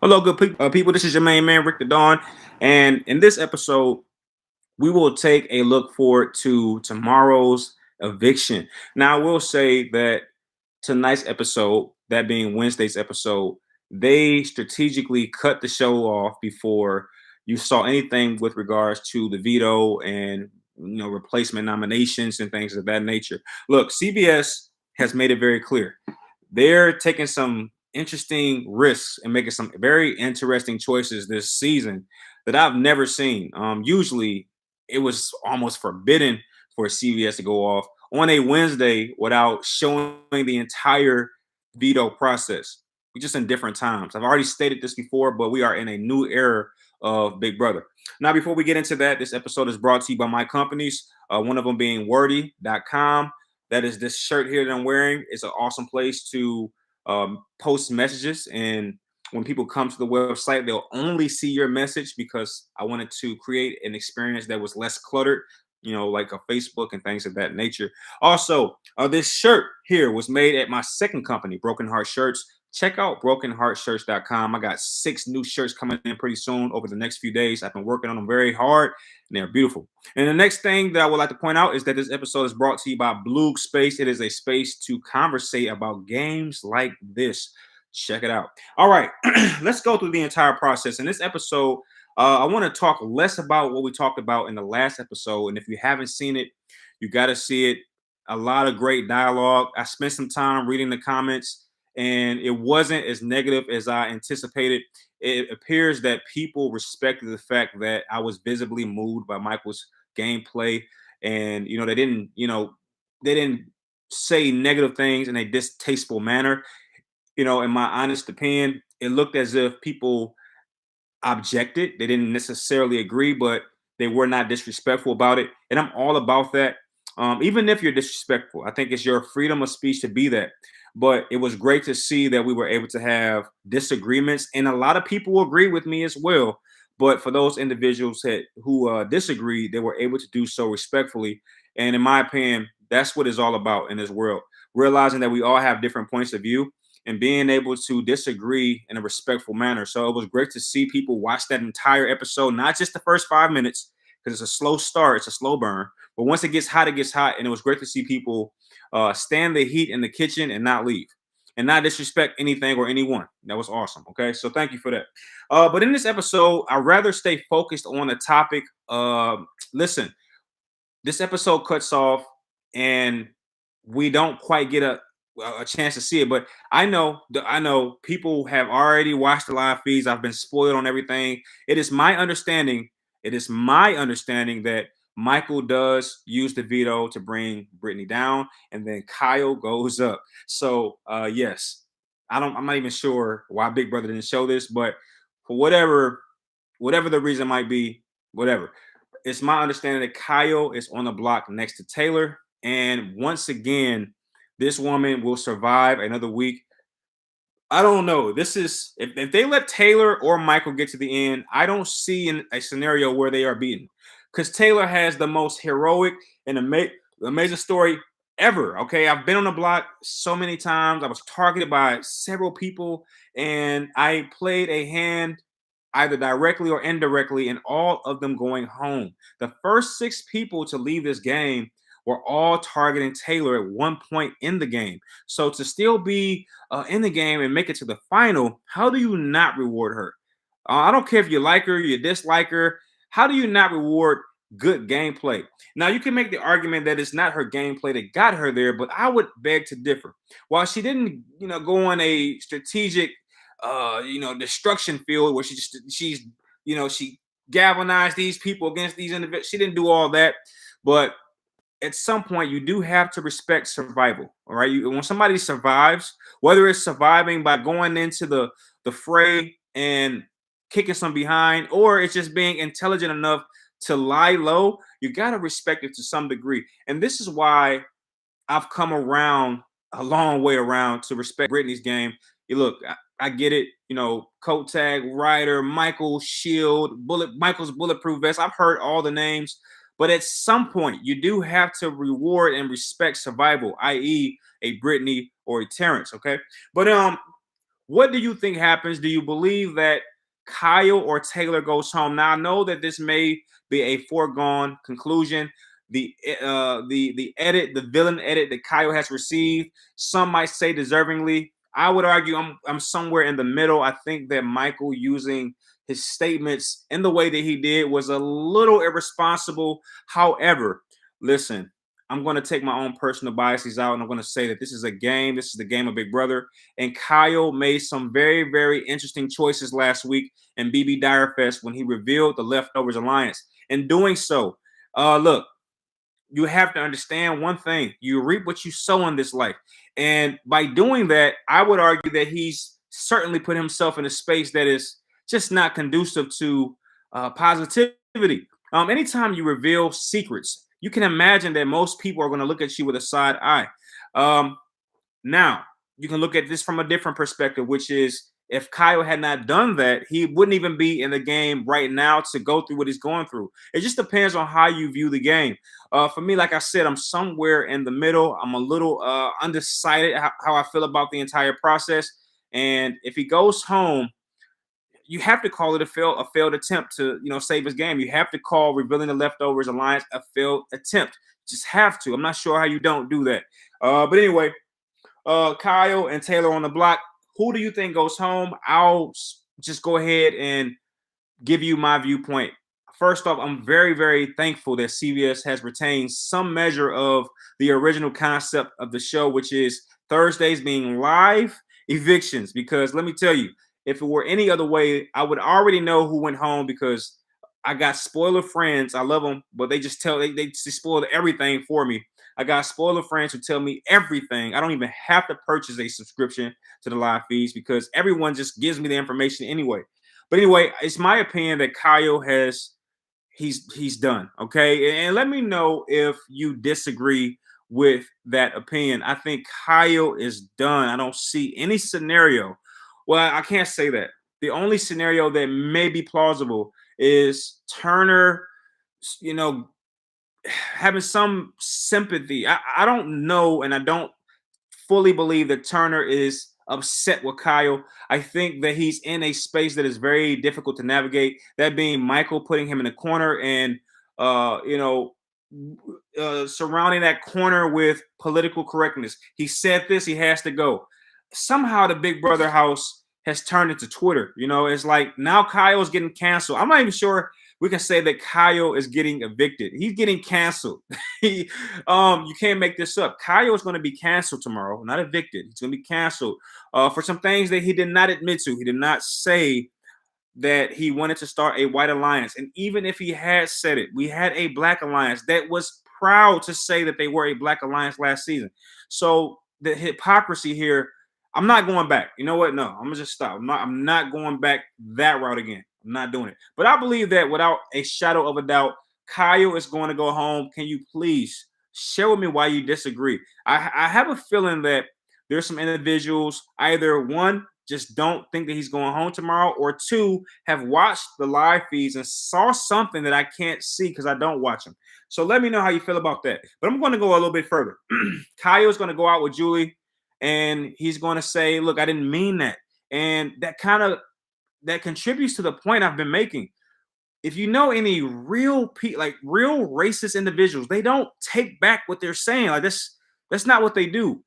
Hello, good people. This is your main man, Rick the Dawn. And in this episode, we will take a look forward to tomorrow's eviction. Now, I will say that tonight's episode, that being Wednesday's episode, they strategically cut the show off before you saw anything with regards to the veto and replacement nominations and things of that nature. Look, CBS has made it very clear they're taking some interesting risks and making some very interesting choices this season that I've never seen. Usually, it was almost forbidden for CBS to go off on a Wednesday without showing the entire veto process. We're just in different times. I've already stated this before, but we are in a new era of Big Brother. Now, before we get into that, this episode is brought to you by my companies, one of them being wordy.com. That is this shirt here that I'm wearing. It's an awesome place to post messages. And when people come to the website, they'll only see your message because I wanted to create an experience that was less cluttered, like a Facebook and things of that nature. Also, this shirt here was made at my second company, Broken Heart Shirts. Check out brokenheartshirts.com. I got 6 new shirts coming in pretty soon over the next few days. I've been working on them very hard and they're beautiful. And the next thing that I would like to point out is that this episode is brought to you by Blue Space. It is a space to conversate about games like this. Check it out. All right, let's go through the entire process. In this episode, I want to talk less about what we talked about in the last episode. And if you haven't seen it, you got to see it. A lot of great dialogue. I spent some time reading the comments, and it wasn't as negative as I anticipated. It appears that people respected the fact that I was visibly moved by Michael's gameplay, and they didn't say negative things in a distasteful manner. In my honest opinion, it looked as if people objected. They didn't necessarily agree, but they were not disrespectful about it. And I'm all about that. Even if you're disrespectful, I think it's your freedom of speech to be that. But it was great to see that we were able to have disagreements, and a lot of people agree with me as well. But for those individuals who disagreed, they were able to do so respectfully. And in my opinion, that's what it's all about in this world. Realizing that we all have different points of view and being able to disagree in a respectful manner. So it was great to see people watch that entire episode, not just the first 5 minutes, because it's a slow start, it's a slow burn. But once it gets hot, it gets hot. And it was great to see people stand the heat in the kitchen and not leave and not disrespect anything or anyone. That was awesome. Okay. So thank you for that. But in this episode, I'd rather stay focused on the topic. Listen, this episode cuts off and we don't quite get a chance to see it, but I know people have already watched the live feeds. I've been spoiled on everything. It is my understanding that Michael does use the veto to bring Brittany down, and then Kyle goes up. So yes, I'm not even sure why Big Brother didn't show this, but for whatever the reason might be, whatever. It's my understanding that Kyle is on the block next to Taylor. And once again, this woman will survive another week. I don't know. This is if they let Taylor or Michael get to the end, I don't see a scenario where they are beaten. Because Taylor has the most heroic and amazing story ever. Okay. I've been on the block so many times. I was targeted by several people, and I played a hand either directly or indirectly in all of them going home. The first 6 people to leave this game were all targeting Taylor at one point in the game. So to still be in the game and make it to the final, how do you not reward her? I don't care if you like her, you dislike her. How do you not reward good gameplay? Now, you can make the argument that it's not her gameplay that got her there, but I would beg to differ. While she didn't, go on a strategic, destruction field where she galvanized these people against these individuals. She didn't do all that, but at some point you do have to respect survival. All right, when somebody survives, whether it's surviving by going into the fray and kicking some behind, or it's just being intelligent enough to lie low, you got to respect it to some degree. And this is why I've come around a long way around to respect Brittany's game. Look, I get it. Coat tag, Ryder, Michael, Shield, Michael's bulletproof vest. I've heard all the names. But at some point, you do have to reward and respect survival, i.e., a Brittany or a Terrence. Okay. But What do you think happens? Do you believe that Kyle or Taylor goes home? Now I know that this may be a foregone conclusion. The edit, the villain edit that Kyle has received, some might say deservingly. I would argue I'm somewhere in the middle. I think that Michael using his statements in the way that he did was a little irresponsible. However, listen, I'm going to take my own personal biases out and I'm going to say that this is a game. This is the game of Big Brother. And Kyle made some very, very interesting choices last week in BB Direfest when he revealed the Leftovers Alliance. In doing so, look, you have to understand one thing: you reap what you sow in this life. And by doing that, I would argue that he's certainly put himself in a space that is just not conducive to positivity. Anytime you reveal secrets, you can imagine that most people are going to look at you with a side eye. Um, Now, you can look at this from a different perspective, which is if Kyle had not done that, he wouldn't even be in the game right now to go through what he's going through. It just depends on how you view the game. For me, like I said, I'm somewhere in the middle. I'm a little undecided how I feel about the entire process. And if he goes home, you have to call it a failed attempt to save his game. You have to call revealing the Leftovers Alliance a failed attempt. Just have to. I'm not sure how you don't do that. But anyway, Kyle and Taylor on the block. Who do you think goes home? I'll just go ahead and give you my viewpoint. First off, I'm very, very thankful that CBS has retained some measure of the original concept of the show, which is Thursdays being live evictions. Because let me tell you, if it were any other way, I would already know who went home because I got spoiler friends. I love them, but they just they spoil everything for me. I got spoiler friends who tell me everything. I don't even have to purchase a subscription to the live feeds because everyone just gives me the information anyway. But anyway, it's my opinion that Kyle he's done. Okay. And let me know if you disagree with that opinion. I think Kyle is done. I don't see any scenario. Well, I can't say that. The only scenario that may be plausible is Turner, you know, having some sympathy. I don't know, and I don't fully believe that Turner is upset with Kyle. I think that he's in a space that is very difficult to navigate. That being Michael putting him in the corner and surrounding that corner with political correctness. He said this, he has to go. Somehow the Big Brother house has turned into Twitter. It's like now Kyle's getting canceled. I'm not even sure we can say that Kyle is getting evicted. He's getting canceled. You can't make this up. Kyle is going to be canceled tomorrow, not evicted. He's going to be canceled for some things that he did not admit to. He did not say that he wanted to start a white alliance. And even if he had said it, we had a black alliance that was proud to say that they were a black alliance last season. So the hypocrisy here, I'm not going back. You know what? No, I'm gonna just stop. I'm not going back that route again. I'm not doing it. But I believe that without a shadow of a doubt, Kyle is going to go home. Can you please share with me why you disagree? I have a feeling that there's some individuals, either one, just don't think that he's going home tomorrow, or two, have watched the live feeds and saw something that I can't see because I don't watch them. So let me know how you feel about that. But I'm going to go a little bit further. Kyle's going to go out with Julie and he's going to say, look, I didn't mean that. And that contributes to the point I've been making. If you know any real real racist individuals, they don't take back what they're saying. Like that's not what they do.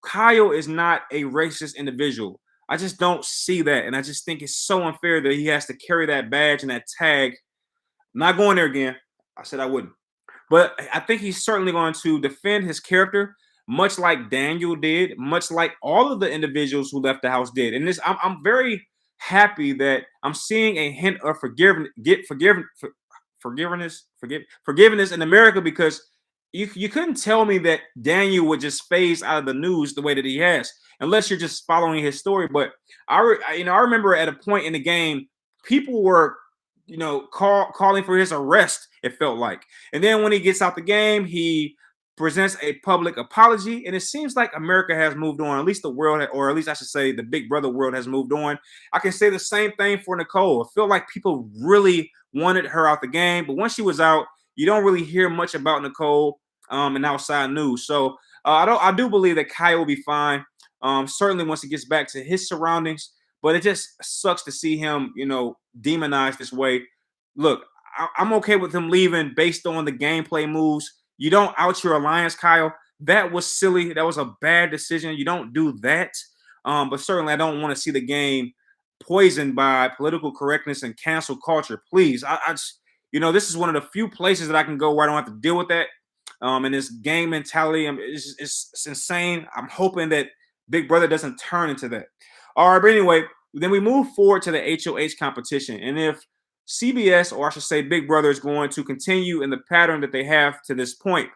Kyle is not a racist individual. I just don't see that. And I just think it's so unfair that he has to carry that badge and that tag. I'm not going there again. I said I wouldn't. But I think he's certainly going to defend his character, much like Daniel did, much like all of the individuals who left the house did. And I'm very happy that I'm seeing a hint of forgiveness in America, because you couldn't tell me that Daniel would just phase out of the news the way that he has, unless you're just following his story. But I remember at a point in the game, people were calling for his arrest. It felt like, and then when he gets out the game, he presents a public apology, and it seems like America has moved on. At least the world, or at least I should say, the Big Brother world has moved on. I can say the same thing for Nicole. I feel like people really wanted her out the game, but once she was out, you don't really hear much about Nicole and outside news. So I do believe that Kyle will be fine. Certainly once he gets back to his surroundings, but it just sucks to see him, demonized this way. Look, I'm okay with him leaving based on the gameplay moves. You don't out your alliance, Kyle. That was silly. That was a bad decision. You don't do that. But certainly, I don't want to see the game poisoned by political correctness and cancel culture. Please, I just, this is one of the few places that I can go where I don't have to deal with that. And this gang mentality, it's insane. I'm hoping that Big Brother doesn't turn into that. All right, but anyway, then we move forward to the HOH competition. And if CBS, or I should say Big Brother, is going to continue in the pattern that they have to this point,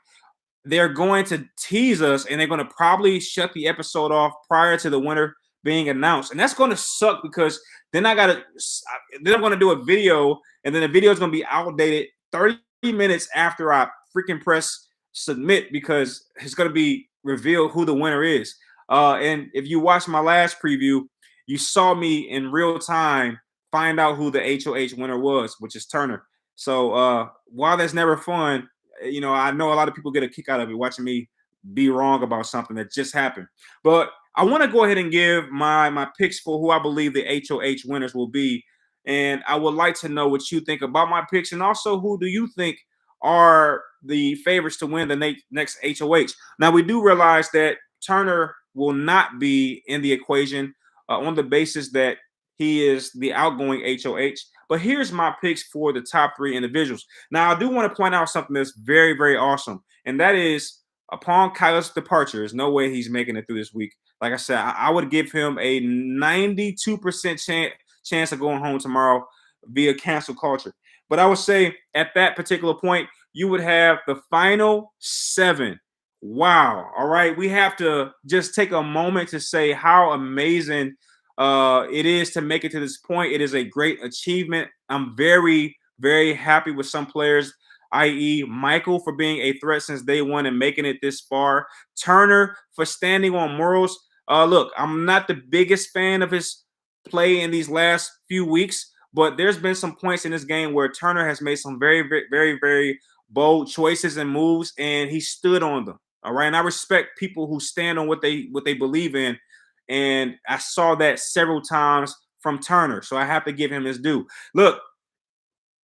they're going to tease us and they're going to probably shut the episode off prior to the winner being announced. And that's going to suck because then I'm going to do a video and then the video is going to be outdated 30 minutes after I freaking press submit because it's going to be revealed who the winner is. And if you watched my last preview, you saw me in real time find out who the HOH winner was, which is Turner. So while that's never fun, I know a lot of people get a kick out of it watching me be wrong about something that just happened. But I want to go ahead and give my picks for who I believe the HOH winners will be. And I would like to know what you think about my picks. And also, who do you think are the favorites to win the next HOH? Now, we do realize that Turner will not be in the equation on the basis that he is the outgoing HOH. But here's my picks for the top three individuals. Now, I do want to point out something that's very, very awesome. And that is, upon Kyle's departure, there's no way he's making it through this week. Like I said, I would give him a 92% chance of going home tomorrow via cancel culture. But I would say at that particular point, you would have the final 7. Wow. All right. We have to just take a moment to say how amazing it is to make it to this point. It is a great achievement. I'm very, very happy with some players, i.e. Michael for being a threat since day one and making it this far. Turner for standing on morals. Look, I'm not the biggest fan of his play in these last few weeks, but there's been some points in this game where Turner has made some very, very, very, very bold choices and moves, and he stood on them. All right. And I respect people who stand on what they believe in. And I saw that several times from Turner. So I have to give him his due. Look,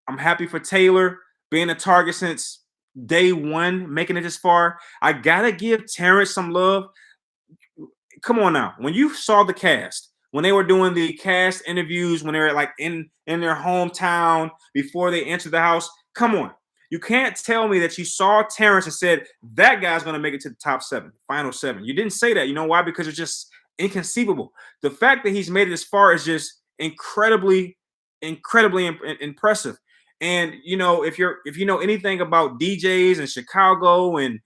I'm happy for Taylor being a target since day one, making it this far. I got to give Terrence some love. Come on now. When you saw the cast, when they were doing the cast interviews, when they were like in their hometown before they entered the house, come on. You can't tell me that you saw Terrence and said, that guy's going to make it to the top 7, final 7. You didn't say that. You know why? Because it's just inconceivable. The fact that he's made it as far is just incredibly impressive. And if you know anything about DJs in Chicago, and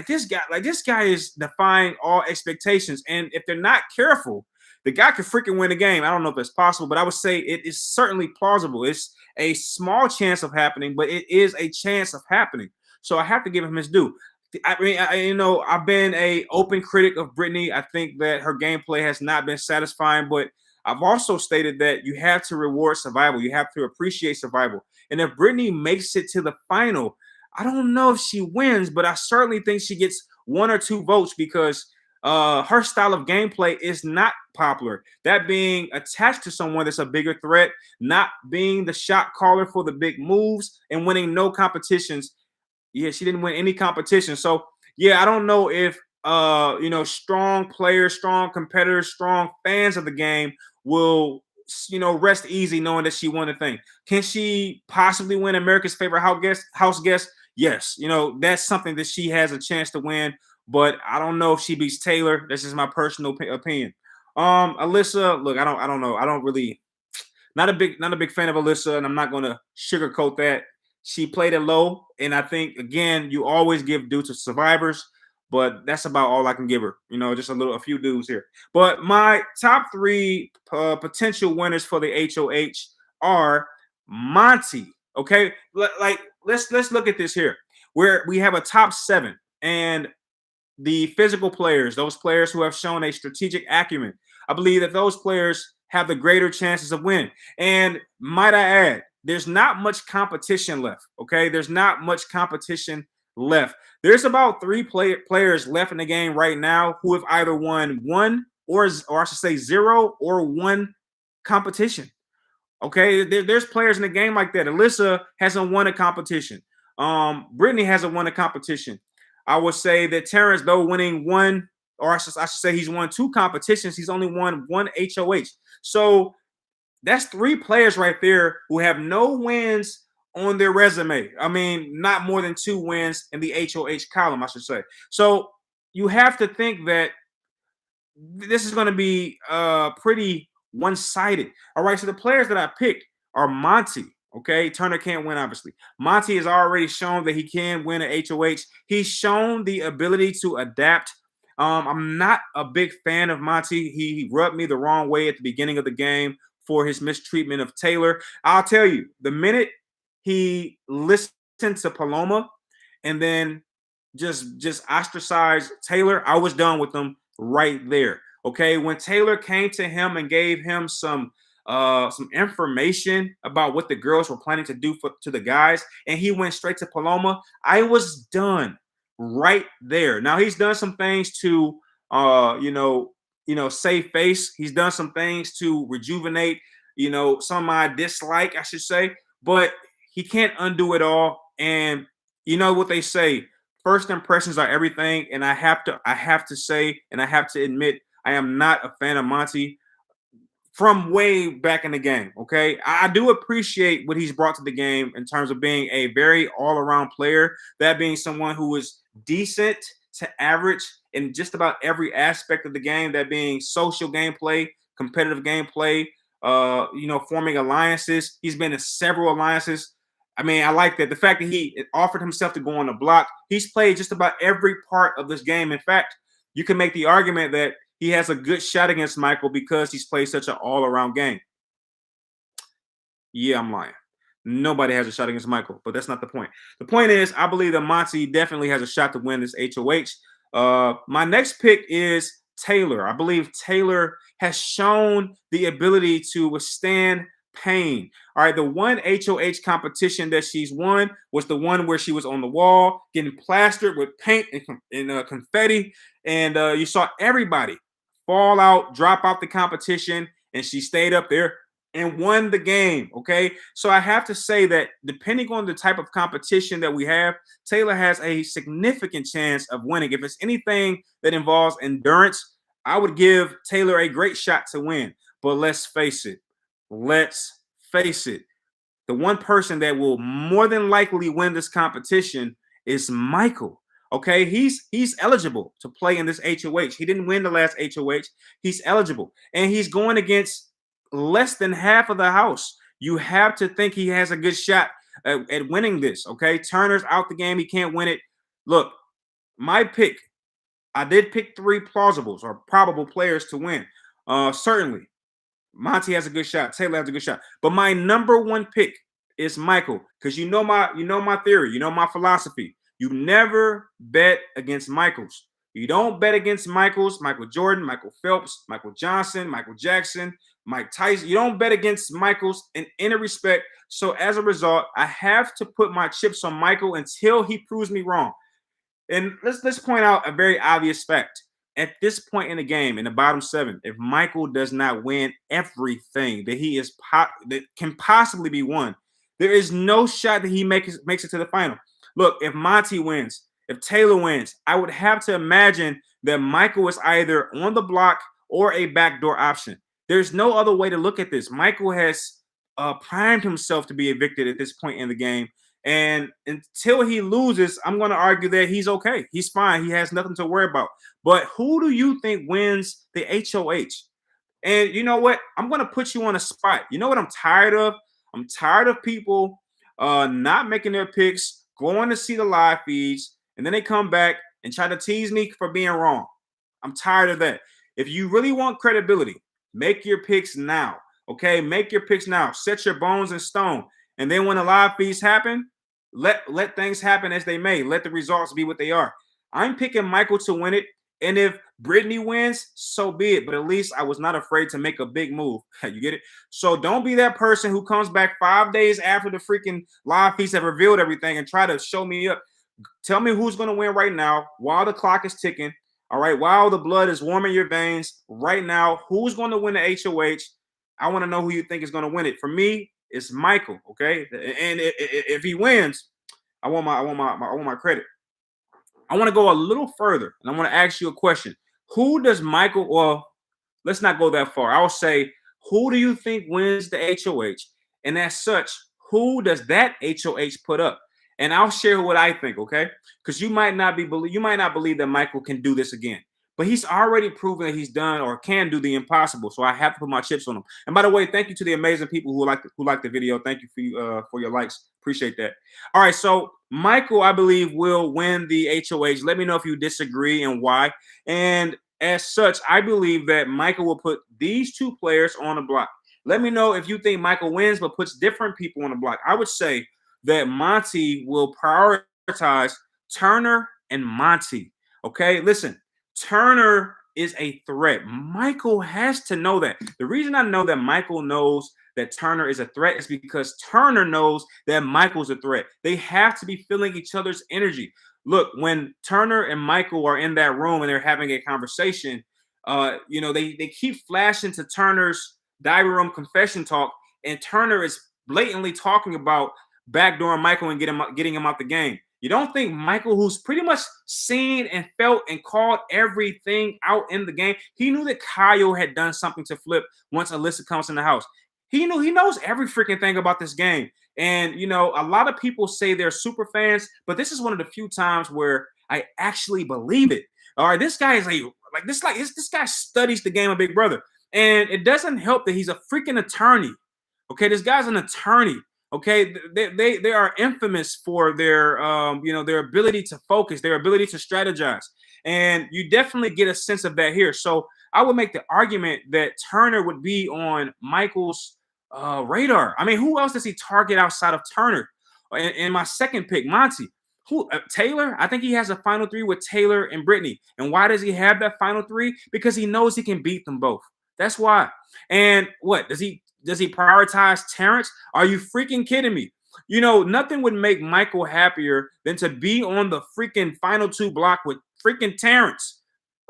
this guy is defying all expectations. And if they're not careful, the guy could freaking win the game. I don't know if it's possible, but I would say it is certainly plausible. It's a small chance of happening, but it is a chance of happening. So I have to give him his due. I mean, I've been a open critic of Brittany. I think that her gameplay has not been satisfying, but I've also stated that you have to reward survival. You have to appreciate survival. And if Brittany makes it to the final, I don't know if she wins, but I certainly think she gets 1 or 2 votes because her style of gameplay is not popular. That being attached to someone that's a bigger threat, not being the shot caller for the big moves, and winning no competitions. Yeah, she didn't win any competition. So, yeah, I don't know if, strong players, strong competitors, strong fans of the game will, rest easy knowing that she won the thing. Can she possibly win America's favorite house guest? Yes. That's something that she has a chance to win, but I don't know if she beats Taylor. That's just my personal opinion. Alyssa, look, I don't know. I don't really, not a big fan of Alyssa, and I'm not going to sugarcoat that. She played it low, and I think, again, you always give due to survivors, but that's about all I can give her. Just a few dues here. But my top 3 potential winners for the HOH are Monty. Okay, let's look at this here, where we have a top 7, and the physical players, those players who have shown a strategic acumen, I believe that those players have the greater chances of winning. And might I add, there's not much competition left. Okay, there's not much competition left. There's about 3 players left in the game right now who have either won 1 or I should say 0 or 1 competition. Okay, there's players in the game like that. Alyssa hasn't won a competition. Brittany hasn't won a competition. I would say that Terrence, though winning one, or I should say he's won 2 competitions, he's only won 1 HOH. So that's 3 players right there who have no wins on their resume. I mean, not more than 2 wins in the HOH column, I should say. So you have to think that this is going to be pretty one-sided. All right, so the players that I picked are Monty. Okay, Turner can't win, obviously. Monty has already shown that he can win an HOH. He's shown the ability to adapt. I'm not a big fan of Monty. He rubbed me the wrong way at the beginning of the game for his mistreatment of Taylor. I'll tell you, the minute he listened to Paloma and then just ostracized Taylor, I was done with him right there. Okay, when Taylor came to him and gave him some information about what the girls were planning to do to the guys, and he went straight to Paloma, I was done right there. Now he's done some things to save face. He's done some things to rejuvenate, some of my dislike, I should say, but he can't undo it all. And you know what they say, first impressions are everything. And I have to say, and I have to admit, I am not a fan of Monty from way back in the game. Okay, I do appreciate what he's brought to the game in terms of being a very all-around player, that being someone who is decent to average in just about every aspect of the game, that being social gameplay, competitive gameplay, forming alliances. He's been in several alliances. I mean, I like that. The fact that he offered himself to go on the block. He's played just about every part of this game. In fact, you can make the argument that he has a good shot against Michael because he's played such an all-around game. Yeah, I'm lying. Nobody has a shot against Michael, but that's not the point. The point is, I believe that Monty definitely has a shot to win this HOH. My next pick is Taylor. I believe Taylor has shown the ability to withstand pain. All right, the one HOH competition that she's won was the one where she was on the wall getting plastered with paint and confetti, and you saw everybody fall out, drop out the competition, and she stayed up there and won the game. Okay, so I have to say that depending on the type of competition that we have, Taylor has a significant chance of winning. If it's anything that involves endurance, I would give Taylor a great shot to win. But let's face it, the one person that will more than likely win this competition is Michael. Okay, he's eligible to play in this HOH. He didn't win the last HOH. He's eligible, and he's going against less than half of the house. You have to think he has a good shot at winning this. Okay, Turner's out the game. He can't win it. Look, my pick, I did pick 3 plausibles or probable players to win. Certainly, Monty has a good shot. Taylor has a good shot. But my number 1 pick is Michael, because you know my theory. You know my philosophy. You never bet against Michaels. You don't bet against Michaels, Michael Jordan, Michael Phelps, Michael Johnson, Michael Jackson, Mike Tyson. You don't bet against Michaels in any respect. So as a result, I have to put my chips on Michael until he proves me wrong. And let's point out a very obvious fact. At this point in the game, in the bottom 7, if Michael does not win everything that can possibly be won, there is no shot that he makes it to the final. Look, if Monty wins, if Taylor wins, I would have to imagine that Michael is either on the block or a backdoor option. There's no other way to look at this. Michael has primed himself to be evicted at this point in the game. And until he loses, I'm going to argue that he's okay. He's fine. He has nothing to worry about. But who do you think wins the HOH? And you know what? I'm going to put you on a spot. You know what I'm tired of? I'm tired of people not making their picks, going to see the live feeds, and then they come back and try to tease me for being wrong. I'm tired of that. If you really want credibility, make your picks now. Okay? Make your picks now. Set your bones in stone. And then when the live feeds happen, let things happen as they may. Let the results be what they are. I'm picking Michael to win it. And if Brittany wins, so be it. But at least I was not afraid to make a big move. You get it? So don't be that person who comes back 5 days after the freaking live feeds have revealed everything and try to show me up. Tell me who's going to win right now while the clock is ticking. All right, while the blood is warm in your veins right now, who's going to win the HOH? I want to know who you think is going to win it. For me, it's Michael. Okay, and if he wins, I want my credit. I want to go a little further, and I want to ask you a question. Who does Michael? Well, let's not go that far. I'll say, who do you think wins the HOH? And as such, who does that HOH put up? And I'll share what I think, okay? Because you might not believe that Michael can do this again. But he's already proven that he's done or can do the impossible. So I have to put my chips on him. And by the way, thank you to the amazing people who like the video. Thank you for your likes. Appreciate that. All right, so Michael, I believe, will win the HOH. Let me know if you disagree and why. And as such, I believe that Michael will put these two players on the block. Let me know if you think Michael wins but puts different people on the block. I would say that Monty will prioritize Turner and Monty. Okay, listen, Turner is a threat. Michael has to know that. The reason I know that Michael knows that Turner is a threat is because Turner knows that Michael's a threat. They have to be feeling each other's energy. Look, when Turner and Michael are in that room and they're having a conversation, they keep flashing to Turner's diary room confession talk, and Turner is blatantly talking about backdooring Michael and getting him out the game. You don't think Michael, who's pretty much seen and felt and called everything out in the game, he knew that Kyle had done something to flip once Alyssa comes in the house. He knows every freaking thing about this game. And a lot of people say they're super fans, but this is one of the few times where I actually believe it. All right, this guy is this guy studies the game of Big Brother. And it doesn't help that he's a freaking attorney. Okay, this guy's an attorney. Okay, they are infamous for their their ability to focus, their ability to strategize, and you definitely get a sense of that here. So I would make the argument that Turner would be on Michael's radar. I mean, who else does he target outside of Turner? And my second pick, Monty. Taylor? I think he has a final three with Taylor and Brittany. And why does he have that final three? Because he knows he can beat them both. That's why. And what does he prioritize Terrence? Are you freaking kidding me? Nothing would make Michael happier than to be on the freaking final two block with freaking Terrence.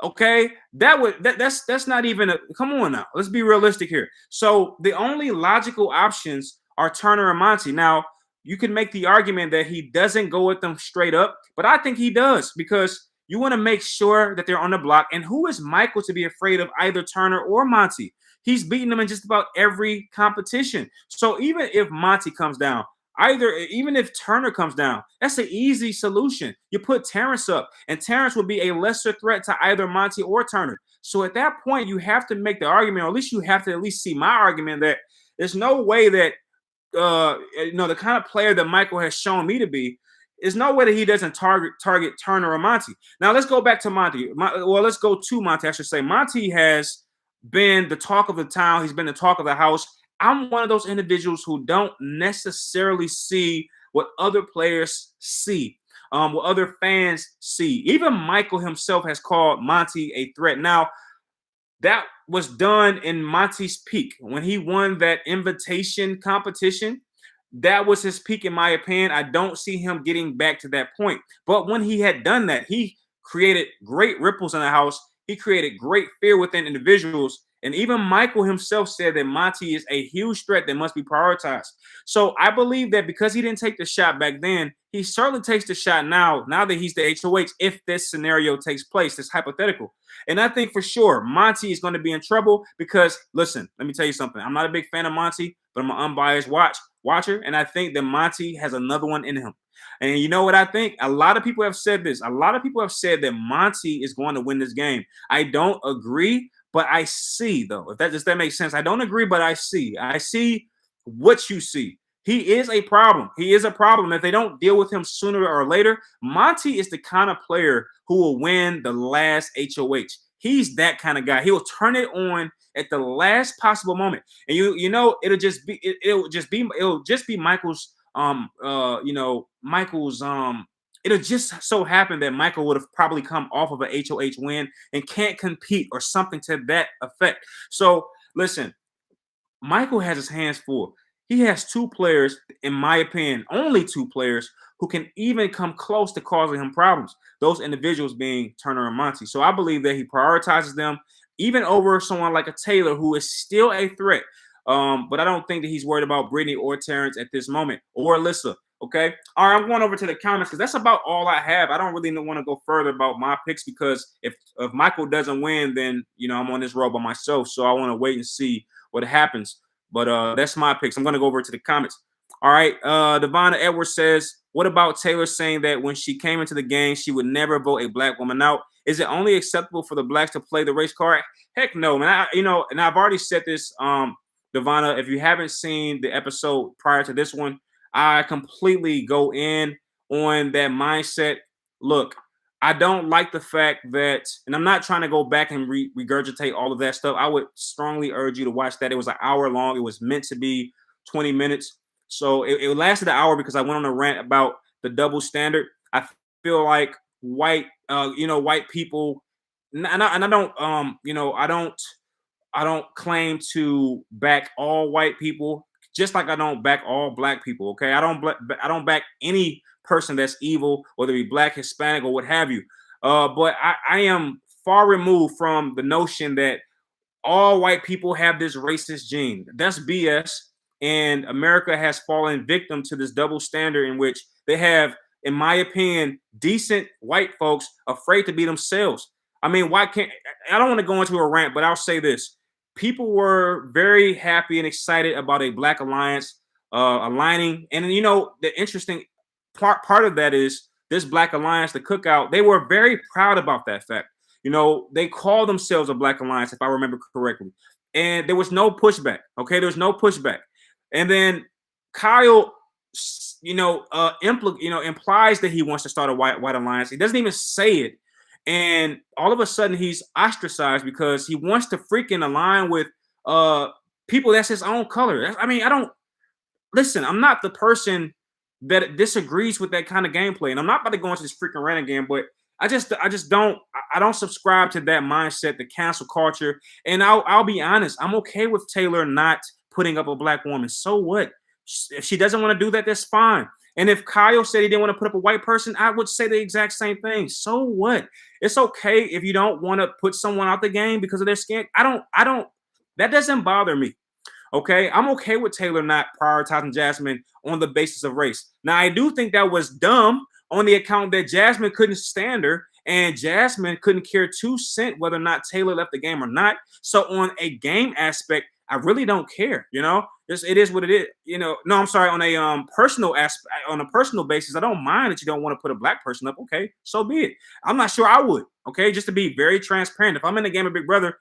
Okay, that's not even a come on now. Let's be realistic here. So the only logical options are Turner and Monty. Now, you can make the argument that he doesn't go with them straight up, but I think he does because you want to make sure that they're on the block. And who is Michael to be afraid of either Turner or Monty? He's beaten them in just about every competition. So even if Monty comes down, even if Turner comes down, that's an easy solution. You put Terrence up, and Terrence would be a lesser threat to either Monty or Turner. So at that point, you have to make the argument, or at least you have to at least see my argument that there's no way that the kind of player that Michael has shown me to be, there's no way that he doesn't target Turner or Monty. Now let's go back to Monty. Let's go to Monty. I should say Monty has been the talk of the town. He's been the talk of the house. I'm one of those individuals who don't necessarily see what other players see, what other fans see. Even Michael himself has called Monty a threat. Now, that was done in Monty's peak when he won that invitation competition. That was his peak, in my opinion. I don't see him getting back to that point. But when he had done that, he created great ripples in the house. He created great fear within individuals. And even Michael himself said that Monty is a huge threat that must be prioritized. So I believe that because he didn't take the shot back then, he certainly takes the shot now that he's the HOH, if this scenario takes place, this hypothetical. And I think for sure Monty is going to be in trouble because, listen, let me tell you something. I'm not a big fan of Monty, but I'm an unbiased watcher. And I think that Monty has another one in him. And you know what I think? A lot of people have said this. A lot of people have said that Monty is going to win this game. I don't agree, but I see, though, if that makes sense. I don't agree, but I see. I see what you see. He is a problem. He is a problem. If they don't deal with him sooner or later, Monty is the kind of player who will win the last HOH. He's that kind of guy. He will turn it on at the last possible moment. And it'll just be Michael's it'll just so happen that Michael would have probably come off of an HOH win and can't compete or something to that effect. So listen, Michael has his hands full. he has two players, in my opinion, only two players who can even come close to causing him problems. Those individuals being Turner and Monty. So I believe that he prioritizes them even over someone like a Taylor, who is still a threat. But I don't think that he's worried about Brittany or Terrence at this moment, or Alyssa. Okay. All right. I'm going over to the comments because that's about all I have. I don't really want to go further about my picks because if Michael doesn't win, then I'm on this road by myself. So I want to wait and see what happens. But that's my picks. I'm going to go over to the comments. All right. Devonna Edwards says, what about Taylor saying that when she came into the game, she would never vote a black woman out? Is it only acceptable for the blacks to play the race card? Heck no, man. And I've already said this, Devonna, if you haven't seen the episode prior to this one, I completely go in on that mindset. Look, I don't like the fact that, and I'm not trying to go back and regurgitate all of that stuff. I would strongly urge you to watch that. It was an hour long. It was meant to be 20 minutes. So it lasted an hour because I went on a rant about the double standard. I feel like white people, and I don't, I don't claim to back all white people, just like I don't back all black people. Okay, I don't back any person that's evil, whether it be black, Hispanic, or what have you. But I am far removed from the notion that all white people have this racist gene. That's BS. And America has fallen victim to this double standard in which they have, in my opinion, decent white folks afraid to be themselves. I mean, why can't I don't want to go into a rant, but I'll say this. People were very happy and excited about a black alliance aligning. And the interesting part of that is this black alliance, the cookout, they were very proud about that fact. They call themselves a black alliance, if I remember correctly. And there was no pushback. Okay, there was no pushback. And then Kyle, implies that he wants to start a white alliance. He doesn't even say it. And all of a sudden he's ostracized because he wants to freaking align with people that's his own color. I mean, I'm not the person that disagrees with that kind of gameplay. And I'm not about to go into this freaking rant again, but I don't subscribe to that mindset, the cancel culture. And I'll be honest, I'm okay with Taylor not putting up a black woman. So what? If she doesn't want to do that, that's fine. And if Kyle said he didn't want to put up a white person, I would say the exact same thing. So what? It's okay if you don't want to put someone out the game because of their skin. That doesn't bother me. Okay, I'm okay with Taylor not prioritizing Jasmine on the basis of race. Now, I do think that was dumb on the account that Jasmine couldn't stand her and Jasmine couldn't care 2 cents whether or not Taylor left the game or not. So on a game aspect, I really don't care. It is what it is. No, I'm sorry. On a personal aspect, on a personal basis, I don't mind that you don't want to put a black person up. Okay, so be it. I'm not sure I would. Okay, just to be very transparent, if I'm in the game of Big Brother,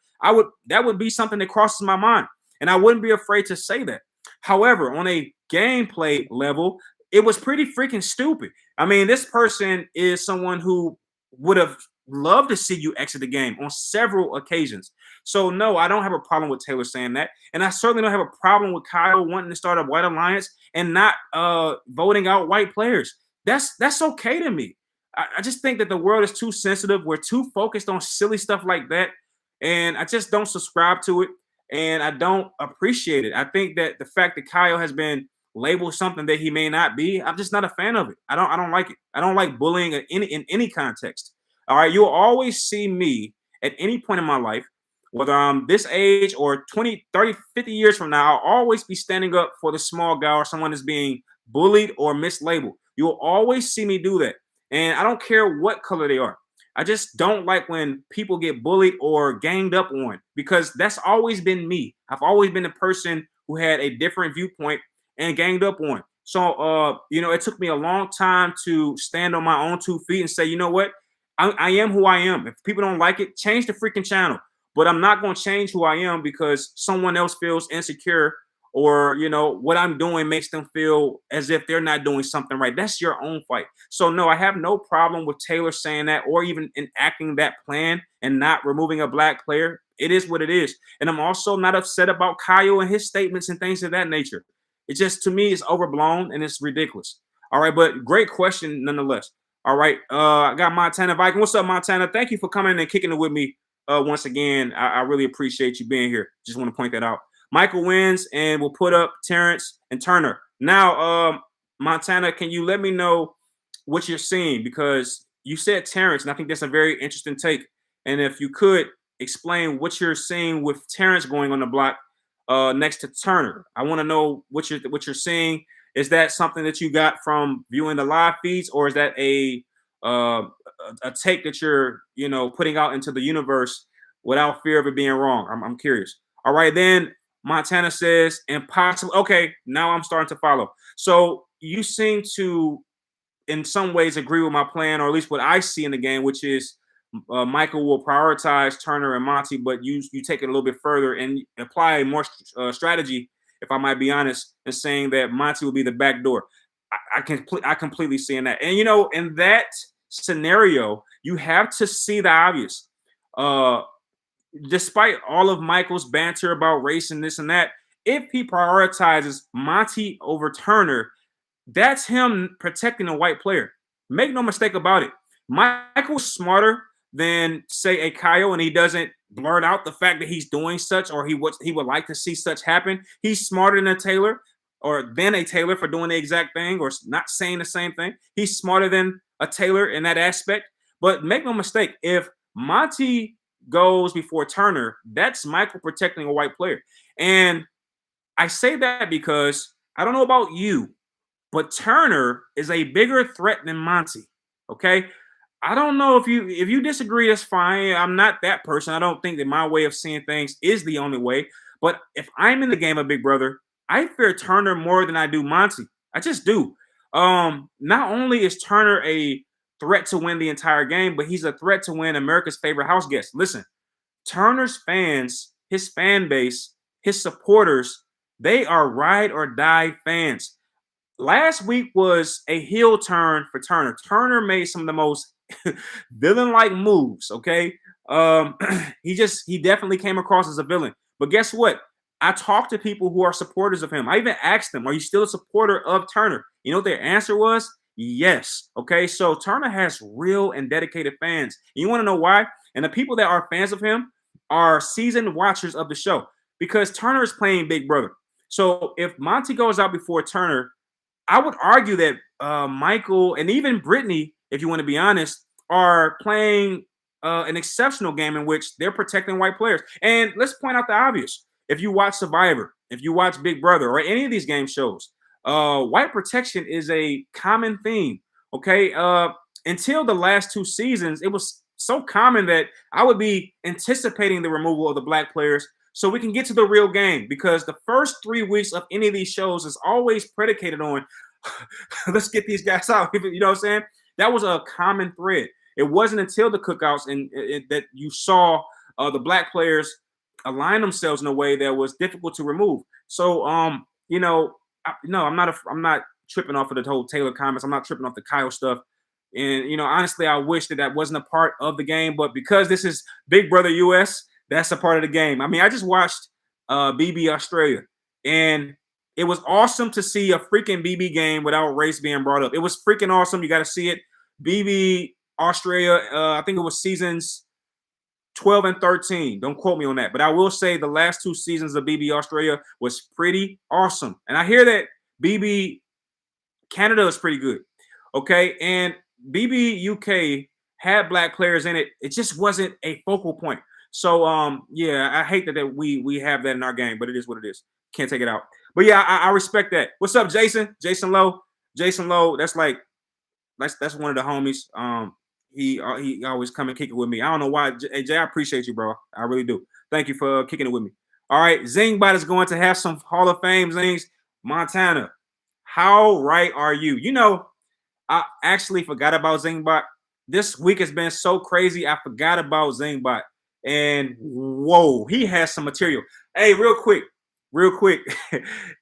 that would be something that crosses my mind, and I wouldn't be afraid to say that. However, on a gameplay level, it was pretty freaking stupid. I mean, this person is someone who would have loved to see you exit the game on several occasions. So no, I don't have a problem with Taylor saying that. And I certainly don't have a problem with Kyle wanting to start a white alliance and not voting out white players. That's okay to me. I just think that the world is too sensitive. We're too focused on silly stuff like that. And I just don't subscribe to it. And I don't appreciate it. I think that the fact that Kyle has been labeled something that he may not be, I'm just not a fan of it. I don't like it. I don't like bullying in any context. All right. You'll always see me at any point in my life, whether I'm this age or 20, 30, 50 years from now, I'll always be standing up for the small guy or someone that's being bullied or mislabeled. You'll always see me do that. And I don't care what color they are. I just don't like when people get bullied or ganged up on, because that's always been me. I've always been the person who had a different viewpoint and ganged up on. So, it took me a long time to stand on my own 2 feet and say, you know what? I am who I am. If people don't like it, change the freaking channel. But I'm not going to change who I am because someone else feels insecure or, what I'm doing makes them feel as if they're not doing something right. That's your own fight. So, no, I have no problem with Taylor saying that or even enacting that plan and not removing a black player. It is what it is. And I'm also not upset about Kyle and his statements and things of that nature. It just, to me, is overblown and it's ridiculous. All right, but great question nonetheless. All right, I got Montana Viking. What's up, Montana? Thank you for coming and kicking it with me once again. I really appreciate you being here. Just want to point that out. Michael wins and will put up Terrence and Turner. Now, Montana, can you let me know what you're seeing? Because you said Terrence, and I think that's a very interesting take. And if you could explain what you're seeing with Terrence going on the block next to Turner, I want to know what you're seeing. Is that something that you got from viewing the live feeds, or is that uh, a take that you're putting out into the universe without fear of it being wrong? I'm curious. All right, then Montana says impossible. Okay, now I'm starting to follow. So you seem to, in some ways, agree with my plan, or at least what I see in the game, which is Michael will prioritize Turner and Monty, but you take it a little bit further and apply more strategy, if I might be honest, in saying that Monty will be the back door. I completely see in that, and in that scenario, you have to see the obvious. Uh, Despite all of Michael's banter about race and this and that, if he prioritizes Monty over Turner, that's him protecting a white player. Make no mistake about it. Michael's smarter than, say, a Kyle, and he doesn't blurt out the fact that he's doing such, or he would like to see such happen. He's smarter than a Taylor, or than a Taylor for doing the exact thing, or not saying the same thing. He's smarter than a Taylor in that aspect. But make no mistake, if Monty goes before Turner, that's Michael protecting a white player. And I say that because I don't know about you, but Turner is a bigger threat than Monty. Okay. I don't know if you disagree, that's fine. I'm not that person. I don't think that my way of seeing things is the only way. But if I'm in the game of Big Brother, I fear Turner more than I do Monty. I just do. Not only is Turner a threat to win the entire game, but he's a threat to win America's favorite house guest. Listen, Turner's fans, his fan base, his supporters, they are ride or die fans. Last week was a heel turn for Turner. Turner made some of the most villain-like moves. Okay, he definitely came across as a villain. But guess what? I talked to people who are supporters of him. I even asked them, "Are you still a supporter of Turner?" You know what their answer was? Yes. Okay, so Turner has real and dedicated fans. You want to know why? And the people that are fans of him are seasoned watchers of the show, because Turner is playing Big Brother. So if Monty goes out before Turner, I would argue that Michael and even Brittany, if you want to be honest, are playing an exceptional game in which they're protecting white players. And let's point out the obvious. If you watch Survivor, if you watch Big Brother, or any of these game shows, white protection is a common theme. Okay. Until the last 2 seasons, it was so common that I would be anticipating the removal of the black players so we can get to the real game, because the first 3 weeks of any of these shows is always predicated on let's get these guys out. You know what I'm saying? That was a common thread. It wasn't until the cookouts that you saw the black players align themselves in a way that was difficult to remove. So, no, I'm not tripping off of the whole Taylor comments. I'm not tripping off the Kyle stuff. And honestly, I wish that wasn't a part of the game. But because this is Big Brother US, that's a part of the game. I mean, I just watched BB Australia, and it was awesome to see a freaking BB game without race being brought up. It was freaking awesome. You got to see it. BB Australia, I think it was seasons 12 and 13. Don't quote me on that. But I will say the last 2 seasons of BB Australia was pretty awesome. And I hear that BB Canada is pretty good. Okay. And BB UK had black players in it. It just wasn't a focal point. So yeah, I hate that we have that in our game, but it is what it is. Can't take it out. But yeah, I respect that. What's up, Jason? Jason Lowe. Jason Lowe. That's one of the homies. He always come and kick it with me. I don't know why. Hey, Jay, I appreciate you, bro. I really do. Thank you for kicking it with me. All right, Zingbot is going to have some Hall of Fame zings. Montana, how right are you? I actually forgot about Zingbot. This week has been so crazy. I forgot about Zingbot. And whoa, he has some material. Hey, real quick,